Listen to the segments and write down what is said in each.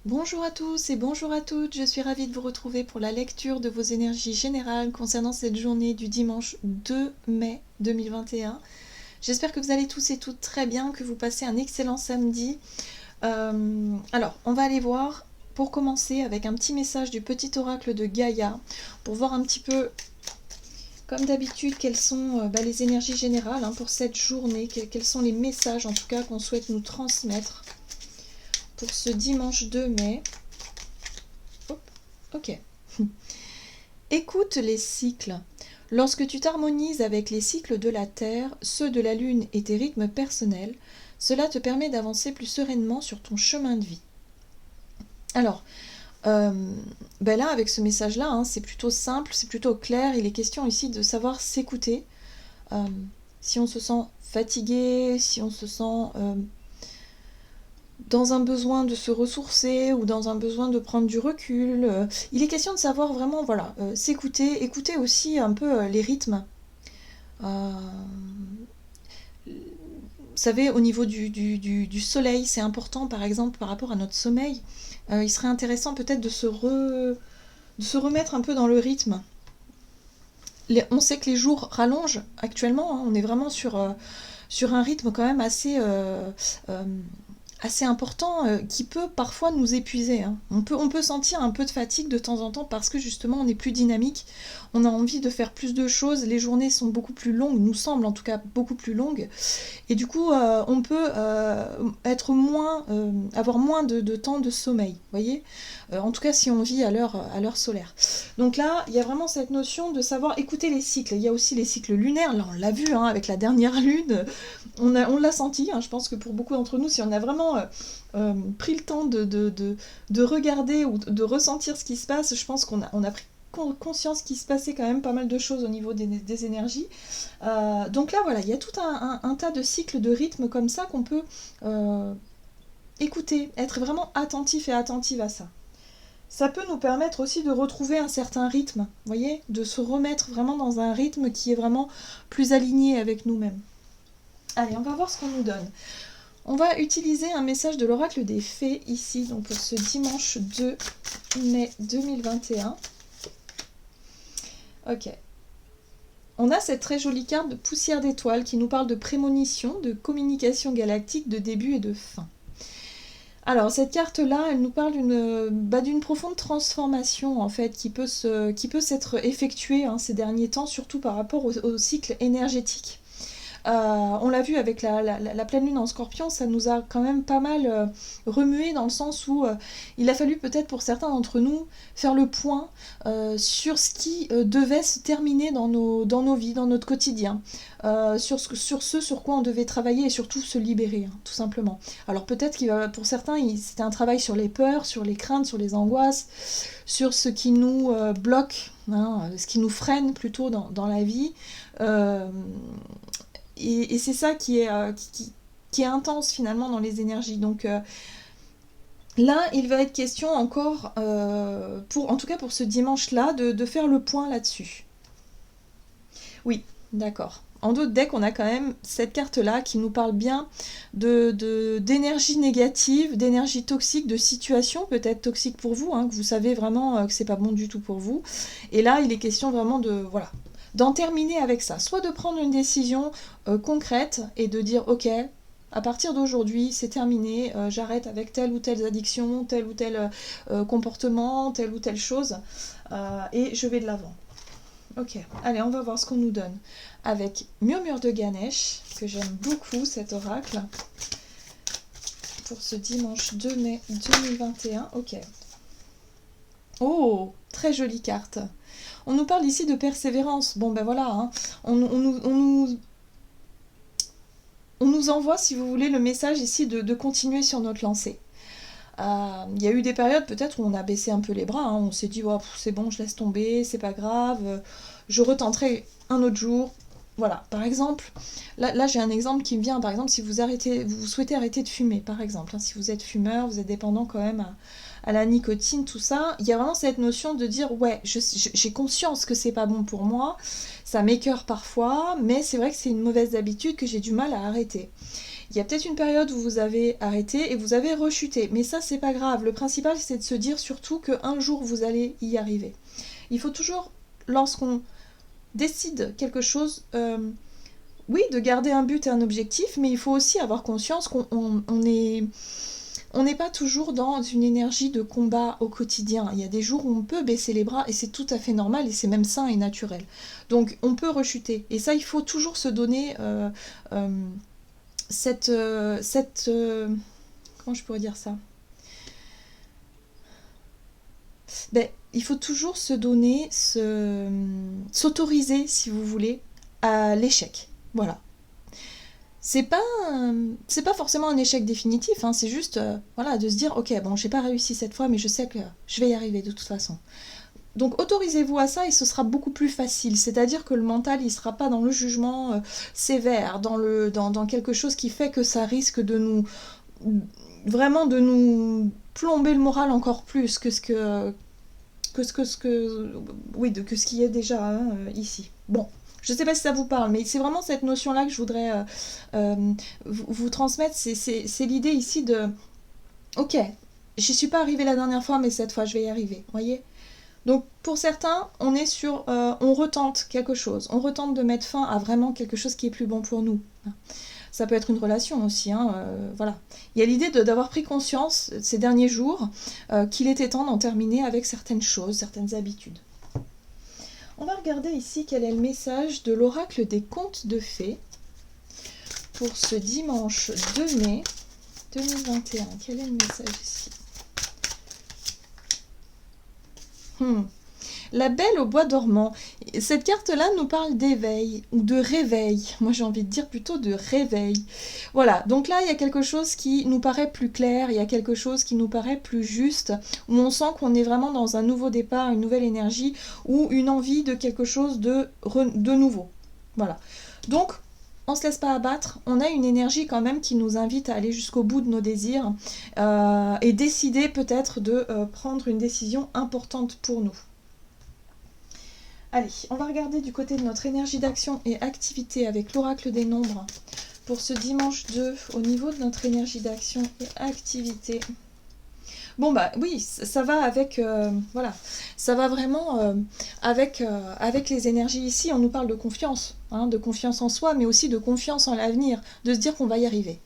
Bonjour à tous et bonjour à toutes, je suis ravie de vous retrouver pour la lecture de vos énergies générales concernant cette journée du dimanche 2 mai 2021. J'espère que vous allez tous et toutes très bien, que vous passez un excellent samedi. Alors, on va aller voir, pour commencer, avec un petit message du petit oracle de Gaïa, pour voir un petit peu, comme d'habitude, quelles sont les énergies générales pour cette journée, quels sont les messages en tout cas qu'on souhaite nous transmettre pour ce dimanche 2 mai. Ok. Écoute les cycles. Lorsque tu t'harmonises avec les cycles de la Terre, ceux de la Lune et tes rythmes personnels, cela te permet d'avancer plus sereinement sur ton chemin de vie. Alors, là, avec ce message-là, c'est plutôt simple, c'est plutôt clair. Il est question ici de savoir s'écouter. Euh, si on se sent fatigué, si on se sent dans un besoin de se ressourcer ou dans un besoin de prendre du recul. Il est question de savoir vraiment, s'écouter, écouter aussi un peu les rythmes. Euh, vous savez, au niveau du soleil, c'est important, par exemple, par rapport à notre sommeil. Il serait intéressant peut-être de se remettre un peu dans le rythme. On sait que les jours rallongent actuellement, on est vraiment sur un rythme quand même euh, assez important qui peut parfois nous épuiser. On peut sentir un peu de fatigue de temps en temps parce que justement on est plus dynamique, on a envie de faire plus de choses, les journées sont beaucoup plus longues, nous semblent en tout cas beaucoup plus longues, et du coup on peut avoir moins de temps de sommeil, vous voyez. En tout cas si on vit à l'heure solaire. Donc là, il y a vraiment cette notion de savoir écouter les cycles. Il y a aussi les cycles lunaires, là on l'a vu avec la dernière lune, on l'a senti, je pense que pour beaucoup d'entre nous, si on a vraiment pris le temps de regarder ou de ressentir ce qui se passe, je pense on a pris conscience qu'il se passait quand même pas mal de choses au niveau des énergies. Donc là, voilà, il y a tout un tas de cycles de rythmes comme ça qu'on peut écouter, être vraiment attentif et attentive à ça. Ça peut nous permettre aussi de retrouver un certain rythme, vous voyez, de se remettre vraiment dans un rythme qui est vraiment plus aligné avec nous-mêmes. Allez, on va voir ce qu'on nous donne. On va utiliser un message de l'oracle des fées ici, donc pour ce dimanche 2 mai 2021. Ok. On a cette très jolie carte de poussière d'étoiles qui nous parle de prémonition, de communication galactique, de début et de fin. Alors cette carte-là, elle nous parle d'une profonde transformation en fait qui peut s'être effectuée ces derniers temps, surtout par rapport au cycle énergétique. On l'a vu avec la pleine lune en scorpion, ça nous a quand même pas mal remué dans le sens où il a fallu peut-être pour certains d'entre nous faire le point sur ce qui devait se terminer dans nos vies, dans notre quotidien, sur ce sur quoi on devait travailler et surtout se libérer, tout simplement. Alors peut-être que pour certains, c'était un travail sur les peurs, sur les craintes, sur les angoisses, sur ce qui nous bloque, ce qui nous freine plutôt dans la vie. Euh, et c'est ça qui est intense finalement dans les énergies. Donc là, il va être question encore, en tout cas pour ce dimanche-là, de faire le point là-dessus. Oui, d'accord. En d'autres decks, on a quand même cette carte-là qui nous parle bien d'énergie négative, d'énergie toxique, de situation peut-être toxique pour vous, que vous savez vraiment que c'est pas bon du tout pour vous. Et là, il est question vraiment d'en terminer avec ça. Soit de prendre une décision concrète et de dire ok, à partir d'aujourd'hui, c'est terminé, j'arrête avec telle ou telle addiction, tel ou tel comportement, telle ou telle chose, et je vais de l'avant. Ok, allez, on va voir ce qu'on nous donne avec Murmure de Ganesh, que j'aime beaucoup cet oracle, pour ce dimanche 2 mai 2021. Ok. Oh, très jolie carte. On nous parle ici de persévérance. Bon, ben voilà, on nous envoie, si vous voulez, le message ici de continuer sur notre lancée. Il y a eu des périodes peut-être où on a baissé un peu les bras, on s'est dit oh, c'est bon, je laisse tomber, c'est pas grave, je retenterai un autre jour. Voilà, par exemple, là j'ai un exemple qui me vient, par exemple si vous souhaitez arrêter de fumer, par exemple, si vous êtes fumeur, vous êtes dépendant quand même à la nicotine, tout ça, il y a vraiment cette notion de dire ouais, j'ai conscience que c'est pas bon pour moi, ça m'écœure parfois, mais c'est vrai que c'est une mauvaise habitude que j'ai du mal à arrêter. Il y a peut-être une période où vous avez arrêté et vous avez rechuté. Mais ça, c'est pas grave. Le principal, c'est de se dire surtout qu'un jour, vous allez y arriver. Il faut toujours, lorsqu'on décide quelque chose, oui, de garder un but et un objectif, mais il faut aussi avoir conscience qu'on est... On n'est pas toujours dans une énergie de combat au quotidien. Il y a des jours où on peut baisser les bras et c'est tout à fait normal et c'est même sain et naturel. Donc on peut rechuter. Et ça, il faut toujours se donner comment je pourrais dire ça? Il faut toujours se donner, s'autoriser, si vous voulez, à l'échec. Voilà. C'est pas forcément un échec définitif, hein, c'est juste voilà, de se dire ok, bon, j'ai pas réussi cette fois, mais je sais que je vais y arriver de toute façon. Donc autorisez-vous à ça et ce sera beaucoup plus facile. C'est-à-dire que le mental, il sera pas dans le jugement sévère, dans quelque chose qui fait que ça risque de nous vraiment de nous plomber le moral encore plus que ce qui est déjà hein, ici. Bon. Je ne sais pas si ça vous parle, mais c'est vraiment cette notion-là que je voudrais vous transmettre. C'est l'idée ici de ok, j'y suis pas arrivée la dernière fois, mais cette fois je vais y arriver. Voyez. Donc pour certains, on est sur, on retente quelque chose, on retente de mettre fin à vraiment quelque chose qui est plus bon pour nous. Ça peut être une relation aussi, hein, voilà. Il y a l'idée d'avoir pris conscience ces derniers jours qu'il était temps d'en terminer avec certaines choses, certaines habitudes. On va regarder ici quel est le message de l'oracle des contes de fées pour ce dimanche 2 mai 2021. Quel est le message ici? La Belle au bois dormant. Cette carte-là nous parle d'éveil ou de réveil. Moi, j'ai envie de dire plutôt de réveil. Voilà, donc là, il y a quelque chose qui nous paraît plus clair, il y a quelque chose qui nous paraît plus juste, où on sent qu'on est vraiment dans un nouveau départ, une nouvelle énergie, ou une envie de quelque chose de nouveau. Voilà. Donc, on ne se laisse pas abattre, on a une énergie quand même qui nous invite à aller jusqu'au bout de nos désirs et décider peut-être de prendre une décision importante pour nous. Allez, on va regarder du côté de notre énergie d'action et activité avec l'oracle des nombres pour ce dimanche 2 au niveau de notre énergie d'action et activité. Bon bah oui, ça va avec, voilà, ça va vraiment avec les énergies ici. On nous parle de confiance en soi, mais aussi de confiance en l'avenir, de se dire qu'on va y arriver.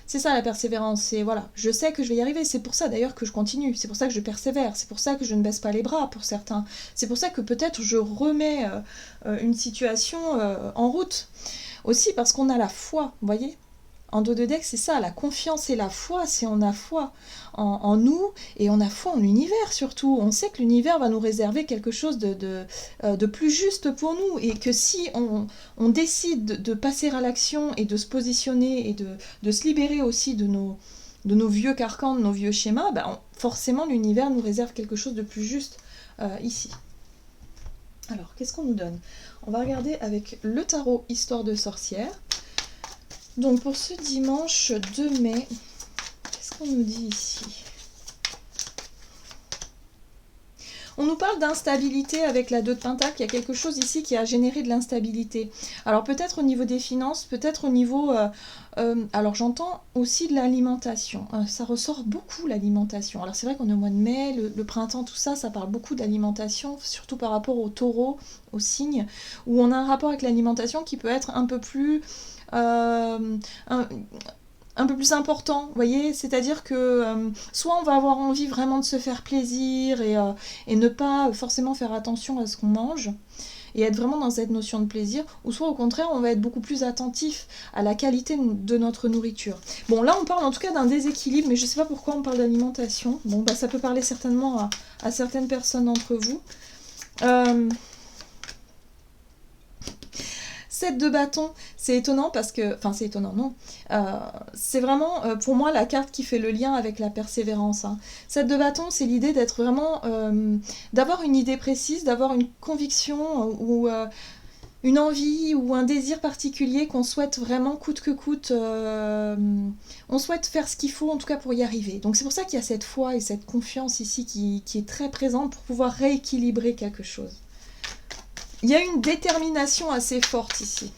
C'est ça la persévérance, c'est voilà, je sais que je vais y arriver, c'est pour ça d'ailleurs que je continue, c'est pour ça que je persévère, c'est pour ça que je ne baisse pas les bras pour certains, c'est pour ça que peut-être je remets une situation en route. Aussi parce qu'on a la foi, vous voyez. En dos de deck, c'est ça, la confiance et la foi, c'est on a foi en nous et on a foi en l'univers surtout. On sait que l'univers va nous réserver quelque chose de plus juste pour nous et que si on décide de passer à l'action et de se positionner et de se libérer aussi de nos vieux carcans, de nos vieux schémas, forcément l'univers nous réserve quelque chose de plus juste ici. Alors, qu'est-ce qu'on nous donne? On va regarder avec le tarot Histoire de sorcière. Donc pour ce dimanche 2 mai, qu'est-ce qu'on nous dit ici? On nous parle d'instabilité avec la 2 de Pentacle. Il y a quelque chose ici qui a généré de l'instabilité. Alors peut-être au niveau des finances, peut-être au niveau... alors j'entends aussi de l'alimentation. Ça ressort beaucoup l'alimentation. Alors c'est vrai qu'on est au mois de mai, le printemps, tout ça, ça parle beaucoup d'alimentation, surtout par rapport au taureau, au cygne, où on a un rapport avec l'alimentation qui peut être un peu plus... un peu plus important, vous voyez, c'est-à-dire que soit on va avoir envie vraiment de se faire plaisir et ne pas forcément faire attention à ce qu'on mange et être vraiment dans cette notion de plaisir, ou soit au contraire on va être beaucoup plus attentif à la qualité de notre nourriture. Bon là on parle en tout cas d'un déséquilibre, mais je sais pas pourquoi on parle d'alimentation. Bon bah ça peut parler certainement à certaines personnes d'entre vous. 7 de bâton, c'est étonnant parce que... Enfin, c'est étonnant, non. C'est vraiment, pour moi, la carte qui fait le lien avec la persévérance. 7 de bâton, c'est l'idée d'être vraiment... d'avoir une idée précise, d'avoir une conviction ou une envie ou un désir particulier qu'on souhaite vraiment coûte que coûte. On souhaite faire ce qu'il faut, en tout cas, pour y arriver. Donc c'est pour ça qu'il y a cette foi et cette confiance ici qui est très présente pour pouvoir rééquilibrer quelque chose. Il y a une détermination assez forte ici.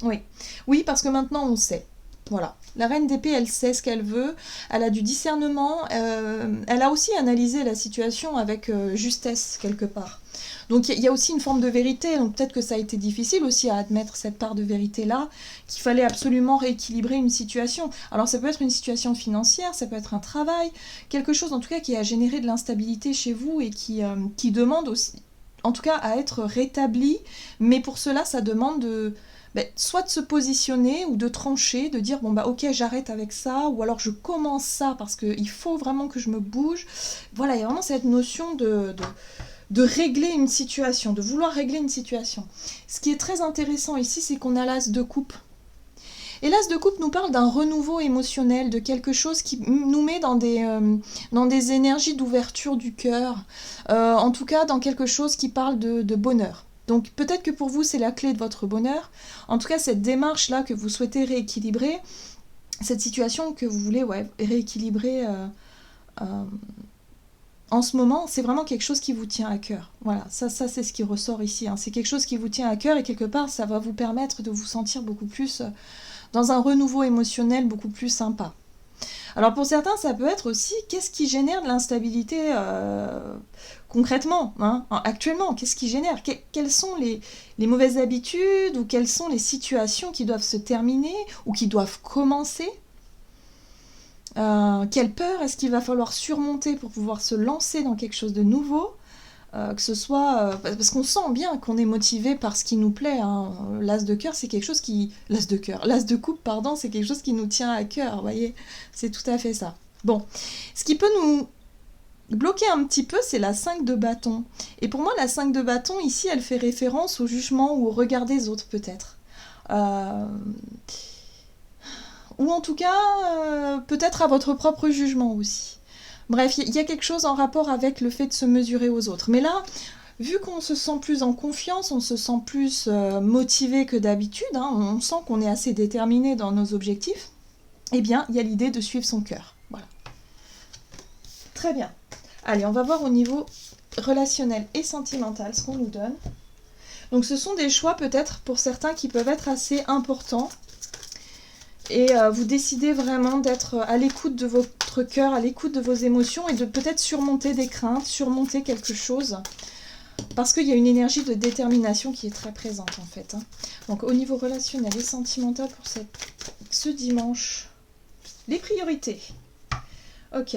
Oui, parce que maintenant on sait. Voilà. La reine d'épée, elle sait ce qu'elle veut, elle a du discernement, elle a aussi analysé la situation avec justesse quelque part. Donc il y a aussi une forme de vérité, donc peut-être que ça a été difficile aussi à admettre cette part de vérité-là, qu'il fallait absolument rééquilibrer une situation. Alors ça peut être une situation financière, ça peut être un travail, quelque chose en tout cas qui a généré de l'instabilité chez vous et qui demande aussi, en tout cas à être rétabli, mais pour cela ça demande soit de se positionner ou de trancher, de dire bon bah ok j'arrête avec ça, ou alors je commence ça parce qu'il faut vraiment que je me bouge. Voilà, il y a vraiment cette notion de régler une situation, de vouloir régler une situation. Ce qui est très intéressant ici, c'est qu'on a l'as de coupe. Et l'as de coupe nous parle d'un renouveau émotionnel, de quelque chose qui nous met dans des énergies d'ouverture du cœur, en tout cas dans quelque chose qui parle de bonheur. Donc peut-être que pour vous c'est la clé de votre bonheur, en tout cas cette démarche-là que vous souhaitez rééquilibrer, cette situation que vous voulez rééquilibrer en ce moment, c'est vraiment quelque chose qui vous tient à cœur. Voilà, ça c'est ce qui ressort ici, hein. C'est quelque chose qui vous tient à cœur et quelque part ça va vous permettre de vous sentir beaucoup plus dans un renouveau émotionnel beaucoup plus sympa. Alors pour certains, ça peut être aussi qu'est-ce qui génère de l'instabilité concrètement, hein, actuellement, qu'est-ce qui génère quelles sont les mauvaises habitudes ou quelles sont les situations qui doivent se terminer ou qui doivent commencer. Quelle peur est-ce qu'il va falloir surmonter pour pouvoir se lancer dans quelque chose de nouveau, que ce soit parce qu'on sent bien qu'on est motivé par ce qui nous plaît, hein. L'as de cœur, c'est quelque chose qui l'as de coupe, pardon, c'est quelque chose qui nous tient à cœur, vous voyez, c'est tout à fait ça. Bon, ce qui peut nous bloquer un petit peu, c'est la 5 de bâton. Et pour moi, la 5 de bâton, ici, elle fait référence au jugement ou au regard des autres, peut-être. Ou en tout cas, peut-être à votre propre jugement aussi. Bref, il y a quelque chose en rapport avec le fait de se mesurer aux autres. Mais là, vu qu'on se sent plus en confiance, on se sent plus motivé que d'habitude, hein, on sent qu'on est assez déterminé dans nos objectifs, eh bien, il y a l'idée de suivre son cœur. Voilà. Très bien. Allez, on va voir au niveau relationnel et sentimental ce qu'on nous donne. Donc ce sont des choix peut-être pour certains qui peuvent être assez importants. Et vous décidez vraiment d'être à l'écoute de votre cœur, à l'écoute de vos émotions et de peut-être surmonter des craintes, surmonter quelque chose. Parce qu'il y a une énergie de détermination qui est très présente en fait, hein. Donc au niveau relationnel et sentimental pour ce dimanche, les priorités. Ok,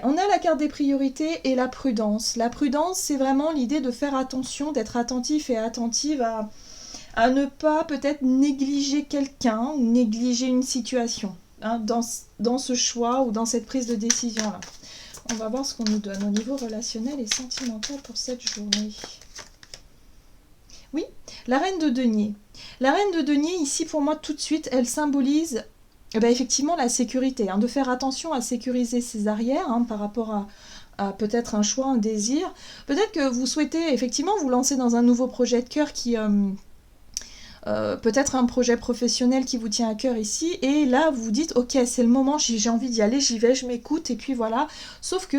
on a la carte des priorités et la prudence. La prudence, c'est vraiment l'idée de faire attention, d'être attentif et attentive à ne pas peut-être négliger quelqu'un ou négliger une situation, hein, dans ce choix ou dans cette prise de décision-là. On va voir ce qu'on nous donne au niveau relationnel et sentimental pour cette journée. Oui, la reine de denier. La reine de denier, ici, pour moi, tout de suite, elle symbolise effectivement la sécurité, hein, de faire attention à sécuriser ses arrières, hein, par rapport à peut-être un choix, un désir. Peut-être que vous souhaitez effectivement vous lancer dans un nouveau projet de cœur qui... peut-être un projet professionnel qui vous tient à cœur ici, et là vous vous dites ok c'est le moment, j'ai envie d'y aller, j'y vais, je m'écoute, et puis voilà. Sauf que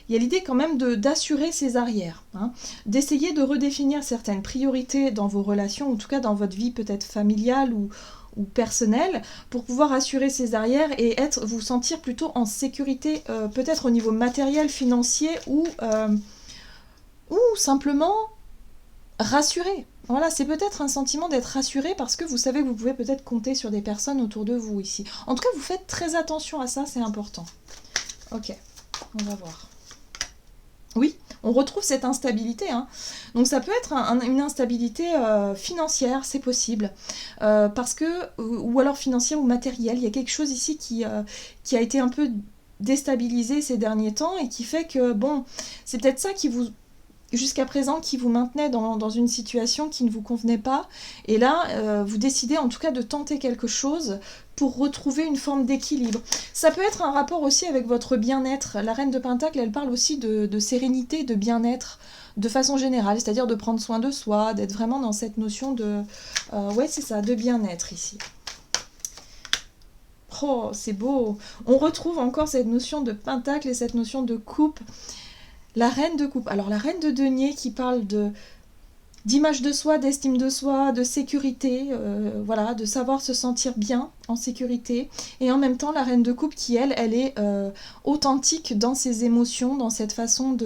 y a l'idée quand même d'assurer ses arrières, hein, d'essayer de redéfinir certaines priorités dans vos relations, en tout cas dans votre vie peut-être familiale ou personnelle, pour pouvoir assurer ses arrières et vous sentir plutôt en sécurité, peut-être au niveau matériel, financier, ou simplement rassuré. Voilà, c'est peut-être un sentiment d'être rassuré parce que vous savez que vous pouvez peut-être compter sur des personnes autour de vous ici. En tout cas, vous faites très attention à ça, c'est important. Ok, on va voir. Oui, on retrouve cette instabilité, hein. Donc ça peut être une instabilité financière, c'est possible. Parce que, ou alors financière ou matérielle, il y a quelque chose ici qui a été un peu déstabilisé ces derniers temps et qui fait que, bon, c'est peut-être ça qui vous... jusqu'à présent, qui vous maintenait dans une situation qui ne vous convenait pas. Et là, vous décidez en tout cas de tenter quelque chose pour retrouver une forme d'équilibre. Ça peut être un rapport aussi avec votre bien-être. La reine de Pentacle, elle parle aussi de sérénité, de bien-être, de façon générale, c'est-à-dire de prendre soin de soi, d'être vraiment dans cette notion de... ouais, c'est ça, de bien-être ici. Oh, c'est beau. On retrouve encore cette notion de Pentacle et cette notion de coupe. La reine de coupe. Alors la reine de denier qui parle d'image de soi, d'estime de soi, de sécurité, voilà, de savoir se sentir bien, en sécurité. Et en même temps, la reine de coupe qui, elle est authentique dans ses émotions, dans cette façon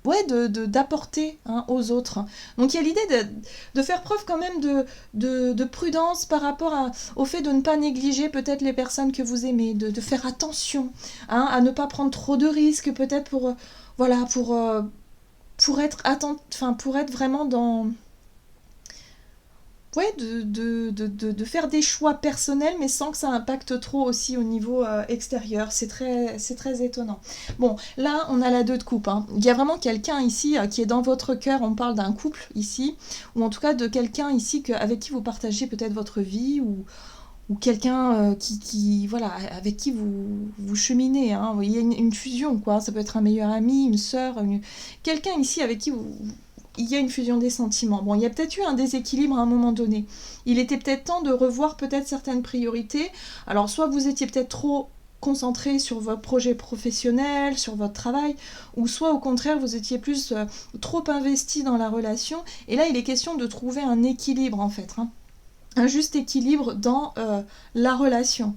d'apporter aux autres. Donc il y a l'idée de faire preuve quand même de prudence par rapport au fait de ne pas négliger peut-être les personnes que vous aimez, de faire attention à ne pas prendre trop de risques, peut-être pour être pour être vraiment dans de faire des choix personnels mais sans que ça impacte trop aussi au niveau extérieur. C'est très étonnant. Bon, là on a la 2 de coupe, hein. Il y a vraiment quelqu'un ici qui est dans votre cœur. On parle d'un couple ici, ou en tout cas de quelqu'un ici avec qui vous partagez peut-être votre vie, ou quelqu'un voilà, avec qui vous cheminez, hein. Il y a une fusion, quoi. Ça peut être un meilleur ami, une sœur, quelqu'un ici avec qui il y a une fusion des sentiments. Bon, il y a peut-être eu un déséquilibre à un moment donné. Il était peut-être temps de revoir peut-être certaines priorités. Alors, soit vous étiez peut-être trop concentré sur votre projet professionnel, sur votre travail, ou soit au contraire vous étiez plus trop investi dans la relation. Et là, il est question de trouver un équilibre en fait, hein. Un juste équilibre dans la relation.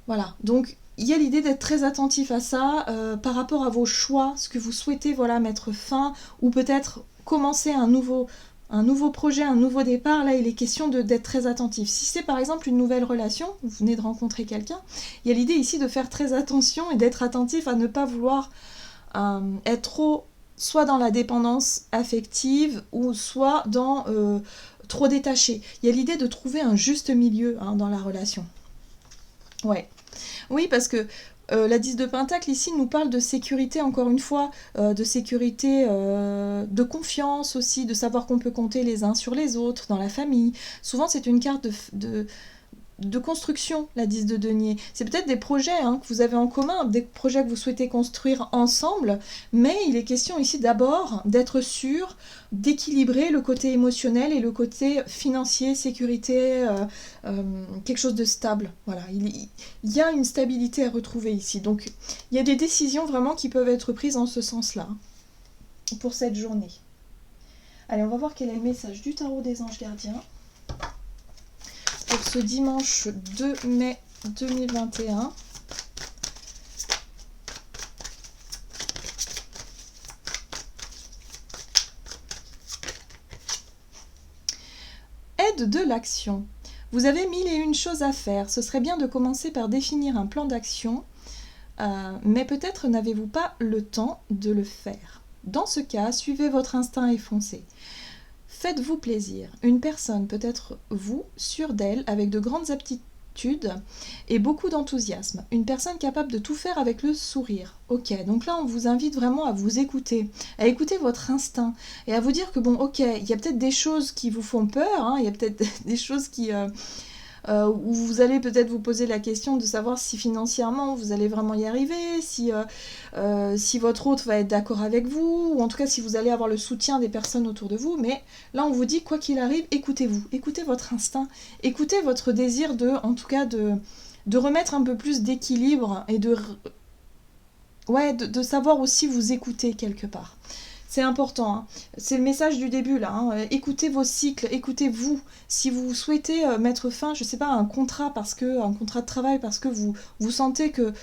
Voilà, donc il y a l'idée d'être très attentif à ça par rapport à vos choix, ce que vous souhaitez, voilà, mettre fin, ou peut-être commencer un nouveau projet, un nouveau départ. Là, il est question d'être très attentif. Si c'est par exemple une nouvelle relation, vous venez de rencontrer quelqu'un, il y a l'idée ici de faire très attention et d'être attentif à ne pas vouloir être trop soit dans la dépendance affective ou soit dans trop détaché. Il y a l'idée de trouver un juste milieu dans la relation. Ouais. Oui, parce que la 10 de Pentacle ici nous parle de sécurité, encore une fois, de sécurité, de confiance aussi, de savoir qu'on peut compter les uns sur les autres dans la famille. Souvent c'est une carte de construction, la 10 de denier. C'est peut-être des projets que vous avez en commun, des projets que vous souhaitez construire ensemble, mais il est question ici d'abord d'être sûr, d'équilibrer le côté émotionnel et le côté financier, sécurité, quelque chose de stable. Voilà, il y a une stabilité à retrouver ici. Donc il y a des décisions vraiment qui peuvent être prises en ce sens-là pour cette journée. Allez, on va voir quel est le message du tarot des anges gardiens pour ce dimanche 2 mai 2021. Aide de l'action. Vous avez 1001 choses à faire. Ce serait bien de commencer par définir un plan d'action, mais peut-être n'avez-vous pas le temps de le faire. Dans ce cas, suivez votre instinct et foncez. Faites-vous plaisir. Une personne peut être vous, sûre d'elle, avec de grandes aptitudes et beaucoup d'enthousiasme. Une personne capable de tout faire avec le sourire. Ok, donc là on vous invite vraiment à vous écouter, à écouter votre instinct et à vous dire que bon, ok, il y a peut-être des choses qui vous font peur, il y a peut-être des choses où vous allez peut-être vous poser la question de savoir si financièrement vous allez vraiment y arriver, si votre hôte va être d'accord avec vous, ou en tout cas si vous allez avoir le soutien des personnes autour de vous. Mais là on vous dit, quoi qu'il arrive, écoutez-vous, écoutez votre instinct, écoutez votre désir de remettre un peu plus d'équilibre et de savoir aussi vous écouter quelque part. C'est important, c'est le message du début là, écoutez vos cycles, écoutez-vous. Si vous souhaitez mettre fin, je sais pas, à un contrat de travail parce que vous sentez que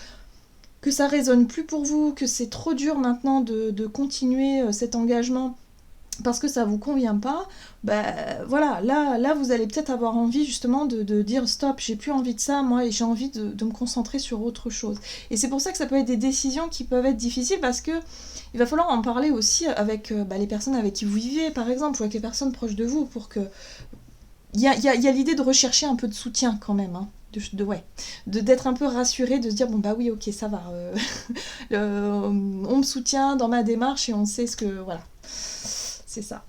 ça résonne plus pour vous, que c'est trop dur maintenant de continuer cet engagement parce que ça vous convient pas, voilà, là vous allez peut-être avoir envie justement de dire stop, j'ai plus envie de ça, moi, et j'ai envie de me concentrer sur autre chose. Et c'est pour ça que ça peut être des décisions qui peuvent être difficiles, parce que il va falloir en parler aussi avec les personnes avec qui vous vivez, par exemple, ou avec les personnes proches de vous, pour que... Il y a l'idée de rechercher un peu de soutien quand même, d'être un peu rassuré, de se dire bon bah oui, ok, ça va, on me soutient dans ma démarche et on sait ce que... Voilà. C'est ça.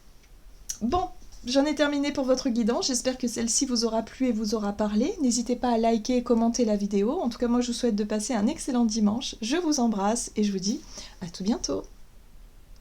Bon, j'en ai terminé pour votre guidance. J'espère que celle-ci vous aura plu et vous aura parlé. N'hésitez pas à liker et commenter la vidéo. En tout cas, moi, je vous souhaite de passer un excellent dimanche. Je vous embrasse et je vous dis à tout bientôt.